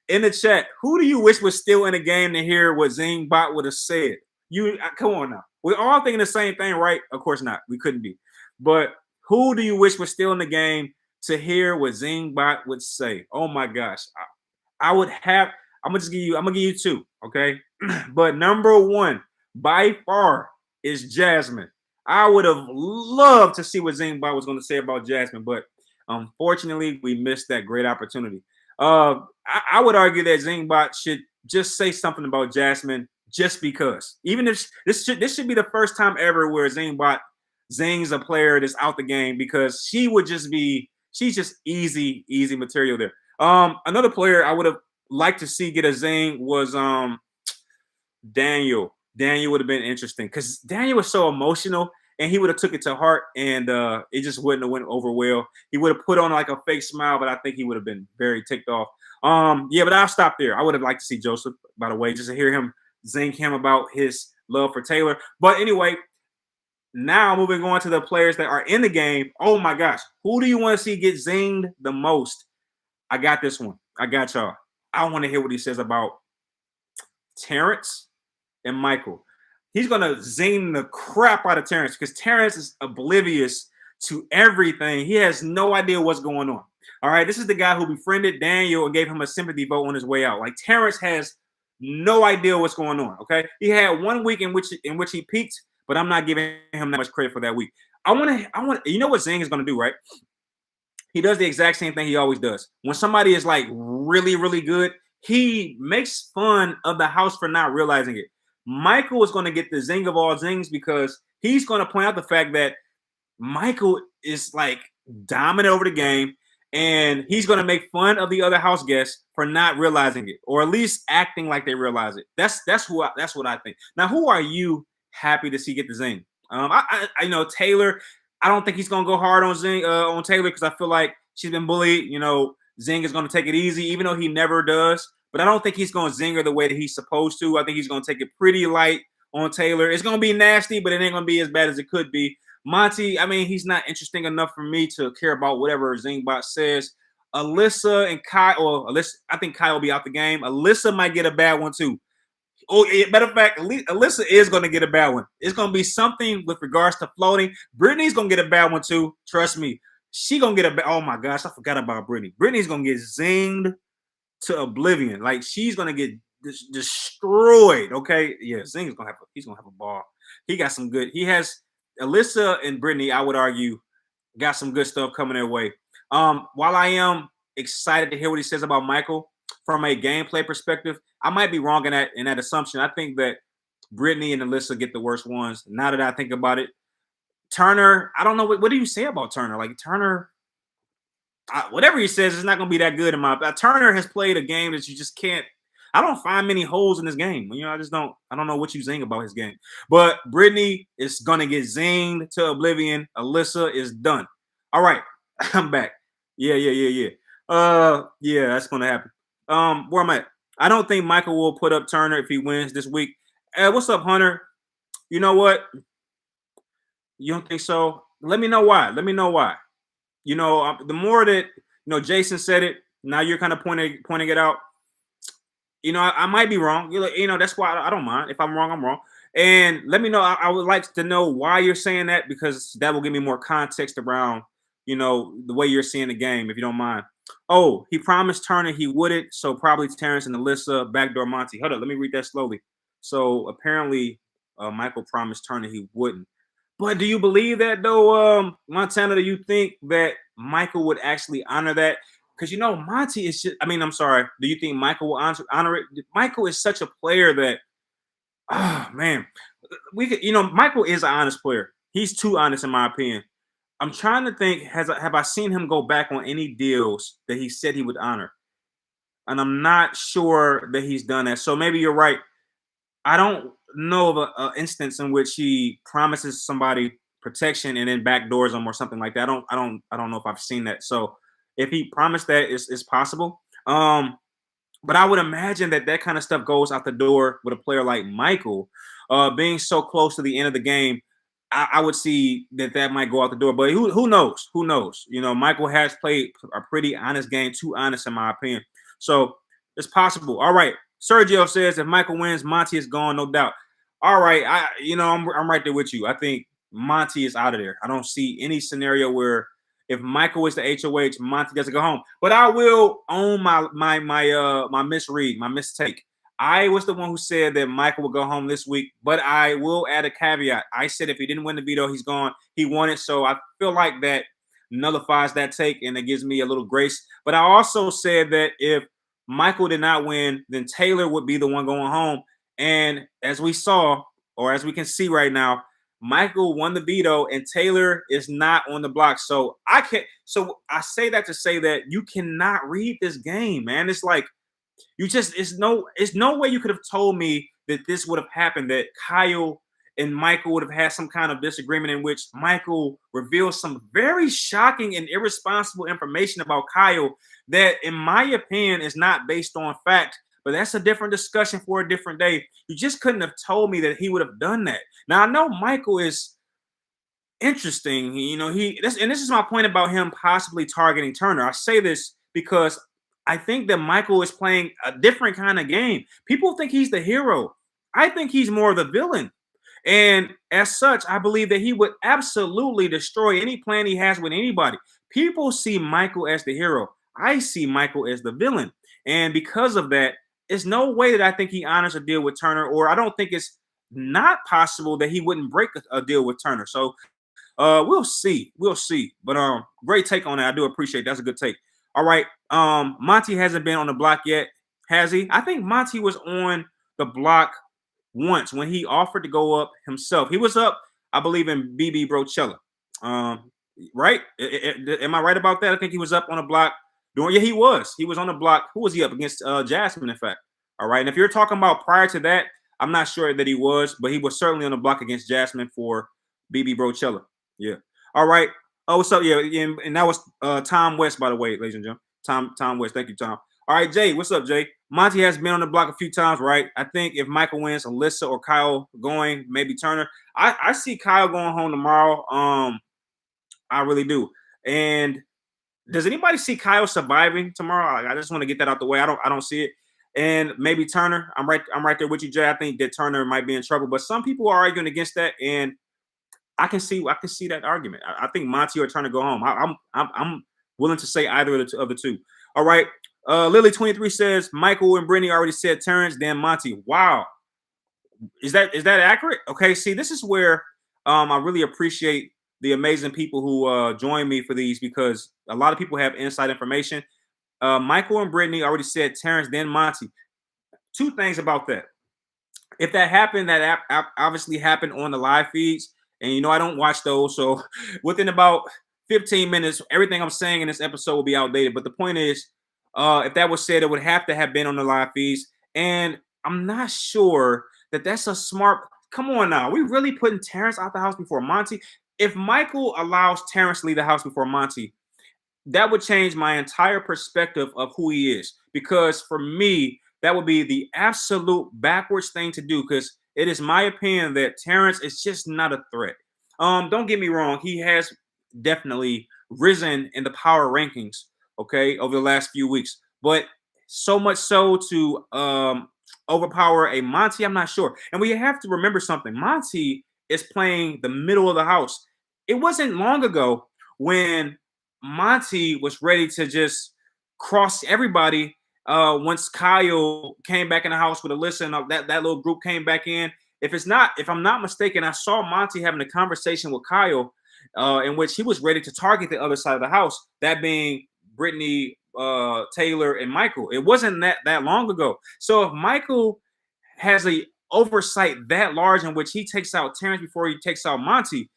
in the chat, who do you wish was still in the game to hear what Zingbot would have said? Come on now. We're all thinking the same thing, right? Of course not. We couldn't be. But who do you wish was still in the game to hear what Zingbot would say? Oh my gosh. I would have. I'm gonna give you 2, okay? But number 1, by far, is Jasmine. I would have loved to see what Zingbot was going to say about Jasmine, but unfortunately, we missed that great opportunity. I would argue that Zingbot should just say something about Jasmine just because. Even if this should be the first time ever where Zingbot zings a player that's out the game because she's just easy material there. Another player I would have liked to see get a zing was Daniel. Daniel would have been interesting because Daniel was so emotional and he would have took it to heart and it just wouldn't have went over well. He would have put on like a fake smile, but I think he would have been very ticked off. Yeah, but I'll stop there. I would have liked to see Joseph, by the way, just to hear him zing him about his love for Taylor. But anyway, now moving on to the players that are in the game. Oh my gosh, who do you want to see get zinged the most? I got this one. I got y'all. I want to hear what he says about Terrence and Michael. He's gonna zing the crap out of Terrence because Terrence is oblivious to everything. He has no idea what's going on. All right, this is the guy who befriended Daniel and gave him a sympathy vote on his way out. Like Terrence has no idea what's going on. Okay, he had 1 week in which he peaked, but I'm not giving him that much credit for that week. I want. You know what Zing is gonna do, right? He does the exact same thing he always does. When somebody is like really good, he makes fun of the house for not realizing it. Michael is going to get the zing of all zings because he's going to point out the fact that Michael is like dominant over the game, and he's going to make fun of the other house guests for not realizing it, or at least acting like they realize it. That's what I think. Now, who are you happy to see get the zing? I know Taylor. I don't think he's gonna go hard on Taylor because I feel like she's been bullied. You know, Zing is gonna take it easy, even though he never does. But I don't think he's gonna zing her the way that he's supposed to. I think he's gonna take it pretty light on Taylor. It's gonna be nasty, but it ain't gonna be as bad as it could be. Monty, I mean, he's not interesting enough for me to care about whatever Zingbot says. Alyssa and Kai, or Alyssa, I think Kai will be out the game. Alyssa might get a bad one too. Oh, matter of fact, Alyssa is going to get a bad one. It's going to be something with regards to floating. Brittany's going to get a bad one too. Trust me. She going to get a bad. Oh my gosh, I forgot about Brittany. Brittany's going to get zinged to oblivion. Like she's going to get destroyed. Okay, yeah, Zing's going to have. He's going to have a ball. He got some good. He has Alyssa and Brittany. I would argue got some good stuff coming their way. While I am excited to hear what he says about Michael from a gameplay perspective, I might be wrong in that assumption. I think that Brittany and Alyssa get the worst ones. Now that I think about it, Turner, I don't know what do you say about Turner? Like Turner, whatever he says is not going to be that good in my. Turner has played a game that you just can't. I don't find many holes in this game. You know, I just don't. I don't know what you zing about his game. But Brittany is going to get zinged to oblivion. Alyssa is done. All right, I'm back. Yeah. Yeah, that's going to happen. Where am I at? I don't think Michael will put up Turner if he wins this week. What's up, Hunter? You know what? You don't think so? Let me know why. You know, the more that Jason said it, now you're kind of pointing it out. You know, I might be wrong. You know, that's why I don't mind. If I'm wrong, I'm wrong. And let me know. I would like to know why you're saying that because that will give me more context around, the way you're seeing the game, if you don't mind. Oh, he promised Turner he wouldn't, so probably Terrence and Alyssa, backdoor Monty. Hold up, let me read that slowly. So apparently, Michael promised Turner he wouldn't. But do you believe that though, Montana? Do you think that Michael would actually honor that? Because Monty is just. I mean, I'm sorry. Do you think Michael will honor it? Michael is such a player that, man, we could. Michael is an honest player. He's too honest, in my opinion. I'm trying to think, have I seen him go back on any deals that he said he would honor? And I'm not sure that he's done that. So maybe you're right. I don't know of an instance in which he promises somebody protection and then backdoors them or something like that. I don't know if I've seen that. So if he promised that, it's possible. But I would imagine that kind of stuff goes out the door with a player like Michael, being so close to the end of the game. I would see that might go out the door, but who knows? Who knows? Michael has played a pretty honest game, too honest in my opinion. So it's possible. All right. Sergio says if Michael wins, Monty is gone, no doubt. All right. I'm right there with you. I think Monty is out of there. I don't see any scenario where if Michael is the HOH, Monty doesn't go home. But I will own my misread, my mistake. I was the one who said that Michael will go home this week, but I will add a caveat. I said if he didn't win the veto, he's gone. He won it, so I feel like that nullifies that take and it gives me a little grace. But I also said that if Michael did not win, then Taylor would be the one going home. And as we saw, or as we can see right now, Michael won the veto and Taylor is not on the block. So I say that to say that you cannot read this game, man. It's like it's no way you could have told me that this would have happened, that Kyle and Michael would have had some kind of disagreement in which Michael reveals some very shocking and irresponsible information about Kyle that, in my opinion, is not based on fact. But that's a different discussion for a different day. You just couldn't have told me that he would have done that. Now, I know Michael is interesting. And this is my point about him possibly targeting Turner. I say this because I think that Michael is playing a different kind of game. People think he's the hero. I think he's more of the villain. And as such, I believe that he would absolutely destroy any plan he has with anybody. People see Michael as the hero. I see Michael as the villain. And because of that, there's no way that I think he honors a deal with Turner, or I don't think it's not possible that he wouldn't break a deal with Turner. So we'll see. We'll see. But great take on that. I do appreciate it. That's a good take. All right. Monty hasn't been on the block yet, has he? I think Monty was on the block once when he offered to go up himself. He was up, I believe, in BB24. Right? Am I right about that? I think he was up on the block. Yeah, he was. He was on the block. Who was he up against? Jasmine, in fact. All right. And if you're talking about prior to that, I'm not sure that he was, but he was certainly on the block against Jasmine for BB24. Yeah. All right. Oh, what's up? Yeah, and that was Tom West, by the way, ladies and gentlemen. Tom West. Thank you, Tom. All right, Jay. What's up, Jay? Monty has been on the block a few times, right? I think if Michael wins, Alyssa or Kyle going, maybe Turner. I see Kyle going home tomorrow. I really do. And does anybody see Kyle surviving tomorrow? I just want to get that out the way. I don't see it. And maybe Turner. I'm right there with you, Jay. I think that Turner might be in trouble, but some people are arguing against that, and I can see that argument. I think Monty or Turner go home. I'm willing to say either of the two. All right. Lily23 says Michael and Brittany already said Terrence, then Monty. Wow. Is that accurate? Okay. See, this is where I really appreciate the amazing people who join me for these, because a lot of people have inside information. Michael and Brittany already said Terrence, then Monty. Two things about that. If that happened, that obviously happened on the live feeds. And, I don't watch those. So within about 15 minutes, everything I'm saying in this episode will be outdated. But the point is, if that was said, it would have to have been on the live feeds. And I'm not sure that that's a smart. Come on now. We really putting Terrence out the house before Monty? If Michael allows Terrence to leave the house before Monty, that would change my entire perspective of who he is. Because for me, that would be the absolute backwards thing to do, because it is my opinion that Terrence is just not a threat. Don't get me wrong. He has definitely risen in the power rankings, okay, over the last few weeks. But so much so to overpower a Monty, I'm not sure. And we have to remember something. Monty is playing the middle of the house. It wasn't long ago when Monty was ready to just cross everybody. Once Kyle came back in the house with Alyssa and that little group came back in. If I'm not mistaken, I saw Monty having a conversation with Kyle in which he was ready to target the other side of the house, that being Brittany, Taylor, and Michael. It wasn't that long ago. So if Michael has a oversight that large in which he takes out Terrence before he takes out Monty,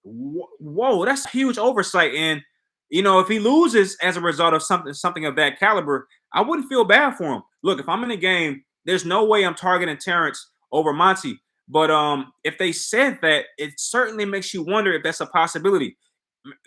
whoa, that's a huge oversight. And if he loses as a result of something of that caliber, I wouldn't feel bad for him. Look, if I'm in a game, there's no way I'm targeting Terrence over Monty. But if they said that, it certainly makes you wonder if that's a possibility.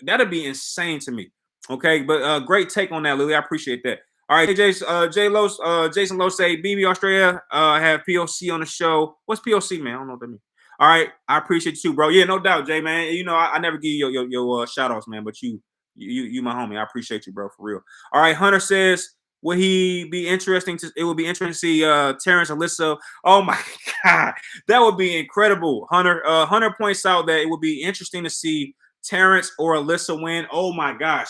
That'd be insane to me. Okay, but great take on that, Lily. I appreciate that. All right, Jason Lowe say BB Australia have POC on the show. What's POC, man? I don't know what that means. All right, I appreciate you, bro. Yeah, no doubt, Jay, man. I never give you your shout outs, man, but you my homie. I appreciate you, bro, for real. All right, Hunter says, would he be interesting it would be interesting to see Terrence, Alyssa. Oh my God, that would be incredible. Hunter points out that it would be interesting to see Terrence or Alyssa win. Oh my gosh.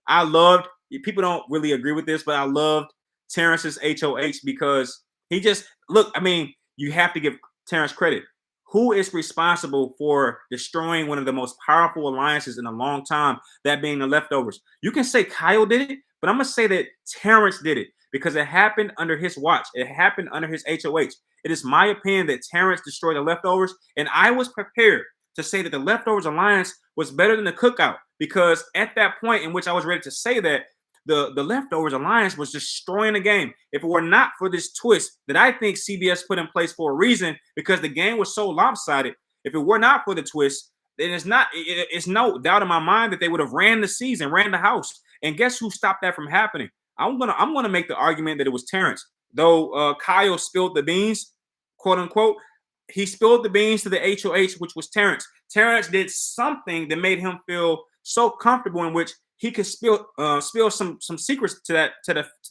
I loved, people don't really agree with this, but I loved Terrence's HOH because he just, look, I mean, you have to give Terrence credit. who is responsible for destroying one of the most powerful alliances in a long time, that being the leftovers? You can say Kyle did it, but I'm going to say that Terrence did it because it happened under his watch. It happened under his HOH. It is my opinion that Terrence destroyed the leftovers, and I was prepared to say that the leftovers alliance was better than the cookout because at that point in which I was ready to say that, the leftovers alliance was destroying the game. If it were not for this twist that I think CBS put in place for a reason, because the game was so lopsided, if it were not for the twist, then it's no doubt in my mind that they would have ran the season, ran the house. And guess who stopped that from happening? I'm gonna make the argument that it was Terrence. Though Kyle spilled the beans, quote unquote, he spilled the beans to the HOH, which was Terrence. Terrence did something that made him feel so comfortable in which he could spill some secrets to that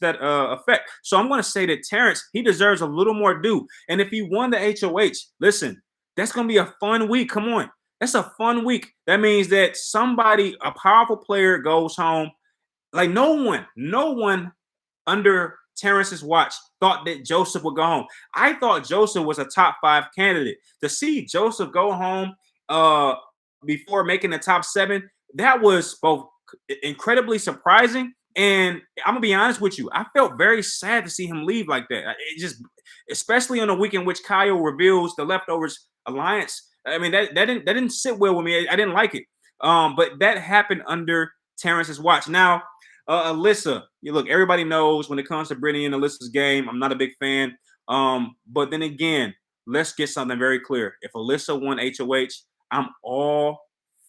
effect. So I'm going to say that Terrence, he deserves a little more due. And if he won the HOH, listen, that's going to be a fun week. Come on, that's a fun week. That means that somebody, a powerful player, goes home. Like no one under Terrence's watch thought that Joseph would go home. I thought Joseph was a top 5 candidate. To see Joseph go home before making the top 7, that was both incredibly surprising, and I'm gonna be honest with you, I felt very sad to see him leave like that. It just, especially on a week in which Kyle reveals the leftovers alliance. I mean, that didn't sit well with me. I didn't like it. But that happened under Terrence's watch. Now, Alyssa, you look, everybody knows when it comes to Brittany and Alyssa's game, I'm not a big fan. But then again, let's get something very clear. If Alyssa won HOH, I'm all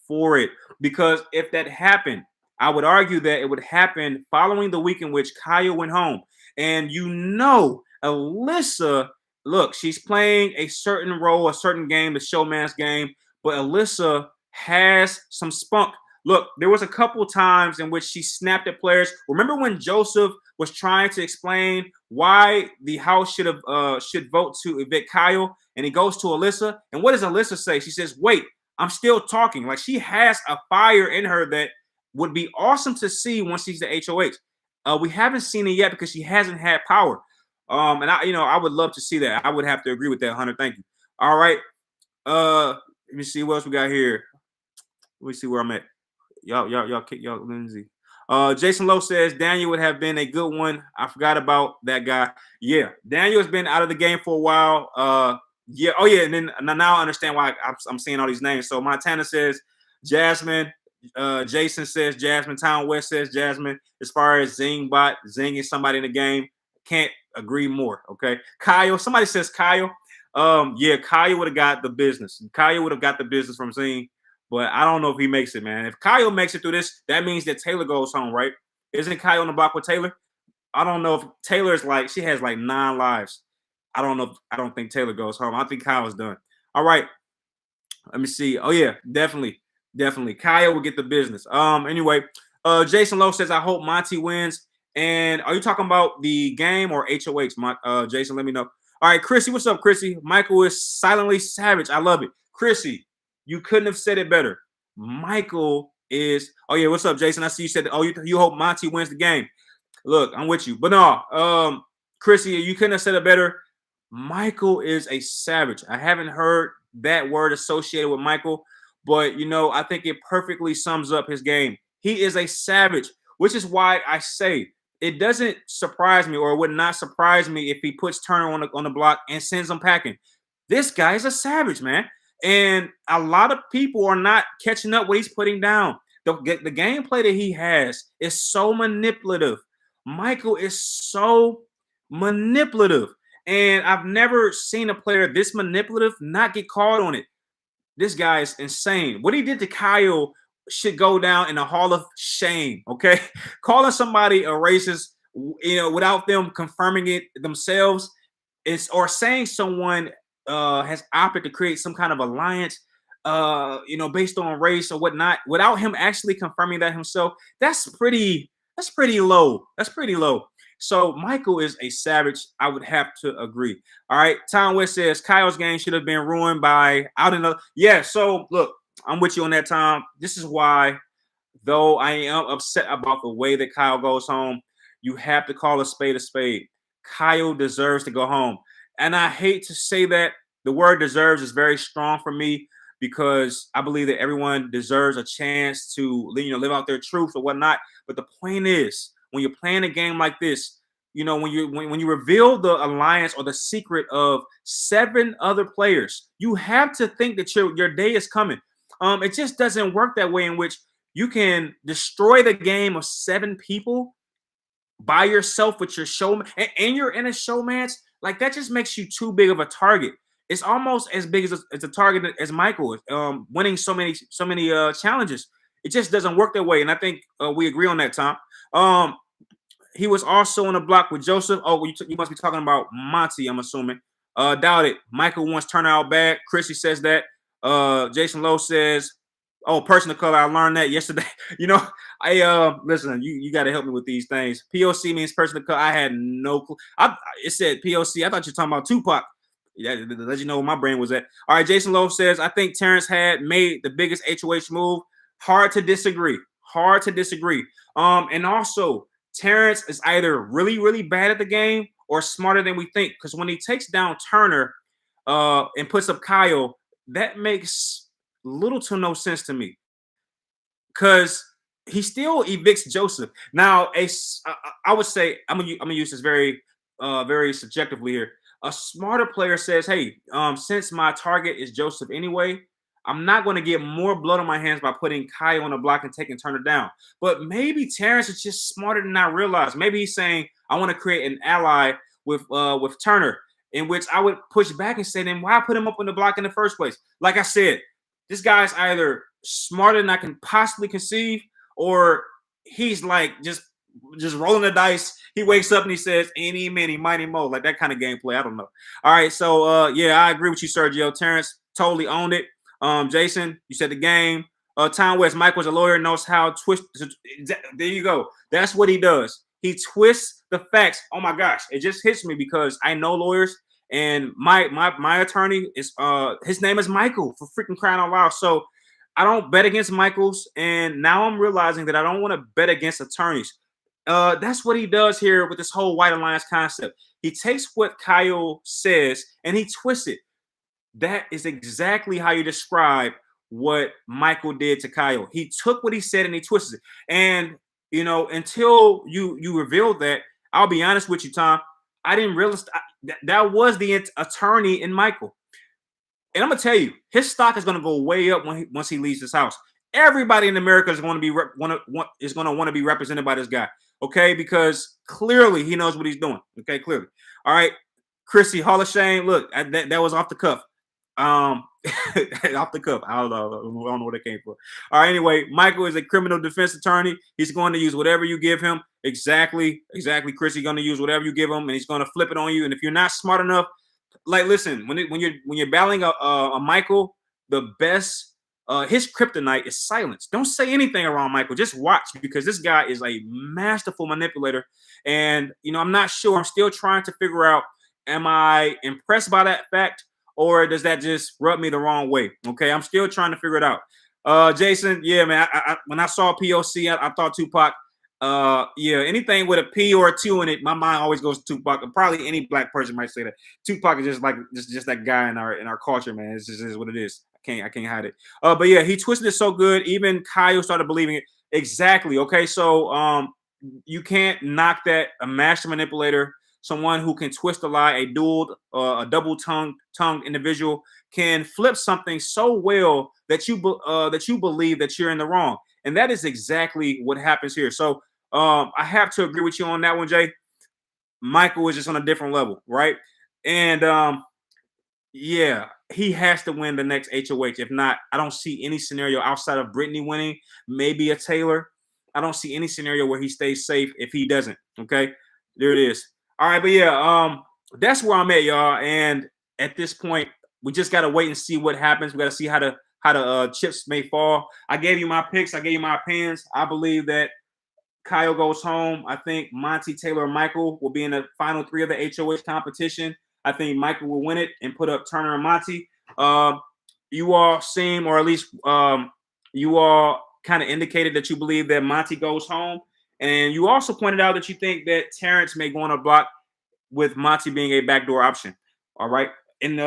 for it, because if that happened, I would argue that it would happen following the week in which Kyle went home. And Alyssa, look, she's playing a certain role, a certain game, the showman's game, but Alyssa has some spunk. Look, there was a couple times in which she snapped at players. Remember when Joseph was trying to explain why the house should vote to evict Kyle, and he goes to Alyssa, and what does Alyssa say? She says, "Wait, I'm still talking." Like, she has a fire in her that would be awesome to see once she's the HOH. We haven't seen it yet because she hasn't had power. And I would love to see that. I would have to agree with that, Hunter. Thank you. All right. Let me see what else we got here. Let me see where I'm at. Y'all kick y'all Lindsay. Jason Lowe says Daniel would have been a good one. I forgot about that guy. Yeah, Daniel has been out of the game for a while. Yeah. Oh yeah. And then now I understand why I'm seeing all these names. So Montana says Jasmine. Jason says Jasmine. Town West says Jasmine. As far as Zing is somebody in the game. Can't agree more. Okay. Kyle. Somebody says Kyle. Yeah, Kyle would have got the business. Kyle would have got the business from Zing. But I don't know if he makes it, man. If Kyle makes it through this, that means that Taylor goes home, right? Isn't Kyle on the block with Taylor? I don't know if Taylor's she has 9 lives. I don't think Taylor goes home. I think Kyle's done. All right. Let me see. Oh, yeah, definitely. Kyle will get the business. Anyway, Jason Lowe says, I hope Monty wins. And are you talking about the game or HOH? Jason, let me know. All right, Chrissy, what's up, Chrissy? Michael is silently savage. I love it. Chrissy, you couldn't have said it better. Michael is. Oh yeah, what's up, Jason? I see you said. Oh, you hope Monty wins the game. Look, I'm with you, but no, Chrissy, you couldn't have said it better. Michael is a savage. I haven't heard that word associated with Michael, but I think it perfectly sums up his game. He is a savage, which is why I say it doesn't surprise me, or it would not surprise me if he puts Turner on the block and sends him packing. This guy is a savage, man. And a lot of people are not catching up what he's putting down. The gameplay that he has is so manipulative. Michael is so manipulative. And I've never seen a player this manipulative not get caught on it. This guy is insane. What he did to Kyle should go down in the Hall of Shame, okay? Calling somebody a racist, without them confirming it themselves, or saying someone has opted to create some kind of alliance, based on race or whatnot, without him actually confirming that himself. That's pretty low. That's pretty low. So Michael is a savage. I would have to agree. All right. Tom West says Kyle's game should have been ruined by out in the. Yeah. So look, I'm with you on that, Tom. This is why, though I am upset about the way that Kyle goes home, you have to call a spade a spade. Kyle deserves to go home. And I hate to say that, the word deserves is very strong for me because I believe that everyone deserves a chance to live out their truth or whatnot. But the point is, when you're playing a game like this, when you reveal the alliance or the secret of 7 other players, you have to think that your day is coming. It just doesn't work that way in which you can destroy the game of 7 people by yourself with your showman, and you're in a showmance. Like, that just makes you too big of a target. It's almost as big as a target as Michael, winning so many challenges. It just doesn't work that way, and I think we agree on that, Tom. He was also on the block with Joseph. Oh, you must be talking about Monty, I'm assuming. Doubt it. Michael wants turn out bad. Chrissy says that. Jason Lowe says, "Oh, person of color. I learned that yesterday." I listen. You got to help me with these things. POC means person of color. I had no clue. It said POC. I thought you were talking about Tupac. Yeah, to let you know where my brain was at. All right, Jason Lowe says, "I think Terrence had made the biggest HOH move." Hard to disagree. Hard to disagree. And also, Terrence is either really, really bad at the game or smarter than we think. Because when he takes down Turner and puts up Kyle, that makes little to no sense to me. Because he still evicts Joseph. Now, I would say I'm gonna use this very subjectively here. A smarter player says, "Hey, since my target is Joseph anyway, I'm not going to get more blood on my hands by putting Kyle on the block and taking Turner down." But maybe Terrence is just smarter than I realize. Maybe he's saying, "I want to create an ally with Turner," in which I would push back and say, "Then why put him up on the block in the first place?" Like I said, this guy's either smarter than I can possibly conceive, or he's like just rolling the dice. He wakes up and he says, "Eeny, meeny, miny, mo," like that kind of gameplay. I don't know. All right, so yeah, I agree with you, Sergio. Terrence totally owned it. Jason, you said the game. Tom West, Mike was a lawyer, knows how to twist. There you go. That's what he does. He twists the facts. Oh my gosh, it just hits me because I know lawyers, and my attorney is his name is Michael, for freaking crying out loud. So I don't bet against Michaels, and now I'm realizing that I don't want to bet against attorneys. That's what he does here with this whole white alliance concept. He takes what Kyle says and he twists it. That is exactly how you describe what Michael did to Kyle. He took what he said and he twisted it. And until you revealed that, I'll be honest with you, Tom, I didn't realize that was the attorney in Michael. And I'm gonna tell you, his stock is gonna go way up once he leaves this house. Everybody in America is going to be want to be represented by this guy, okay? Because clearly he knows what he's doing, okay? Clearly. All right, Chrissy, Hall of Shame. Look, that was off the cuff. Off the cuff. I don't know where that came from. All right, anyway, Michael is a criminal defense attorney. He's going to use whatever you give him. Exactly, Chrissy, going to use whatever you give him, and he's going to flip it on you. And if you're not smart enough, like, listen, when you're battling a Michael, the best his kryptonite is silence. Don't say anything around Michael. Just watch, because this guy is a masterful manipulator. And I'm not sure. I'm still trying to figure out, am I impressed by that fact, or does that just rub me the wrong way? Okay, I'm still trying to figure it out. Jason, yeah, man. When I saw POC, I thought Tupac. Yeah, anything with a P or a 2 in it, my mind always goes to Tupac. And probably any black person might say that. Tupac is just that guy in our culture, man. It's just is what it is. I can't hide it. But yeah, he twisted it so good. Even Kyle started believing it. Exactly. Okay, so you can't knock that. A master manipulator, someone who can twist a lie, a double-tongued individual can flip something so well that you believe that you're in the wrong, and that is exactly what happens here. So I have to agree with you on that one, Jay. Michael is just on a different level, right? And yeah, he has to win the next HOH. If not, I don't see any scenario outside of Brittany winning, maybe a Taylor. I don't see any scenario where he stays safe if he doesn't. Okay, there it is. All right, but yeah, that's where I'm at, y'all. And at this point, we just gotta wait and see what happens. We gotta see how the chips may fall. I gave you my picks. I gave you my opinions. I believe that Kyle goes home. I think Monty, Taylor, and Michael will be in the final 3 of the HOH competition. I think Michael will win it and put up Turner and Monty. You all seem, or at least you all kind of indicated that you believe that Monty goes home. And you also pointed out that you think that Terrence may go on a block with Monty being a backdoor option. All right. And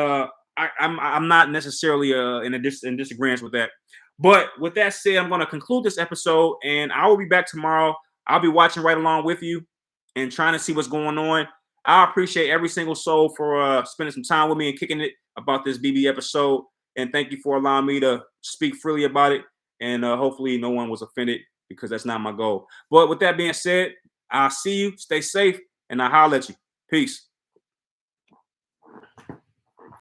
I'm not necessarily in disagreement with that. But with that said, I'm going to conclude this episode, and I will be back tomorrow. I'll be watching right along with you and trying to see what's going on. I appreciate every single soul for spending some time with me and kicking it about this BB episode. And thank you for allowing me to speak freely about it. And hopefully no one was offended, because that's not my goal. But with that being said, I'll see you. Stay safe, and I'll holler at you. Peace.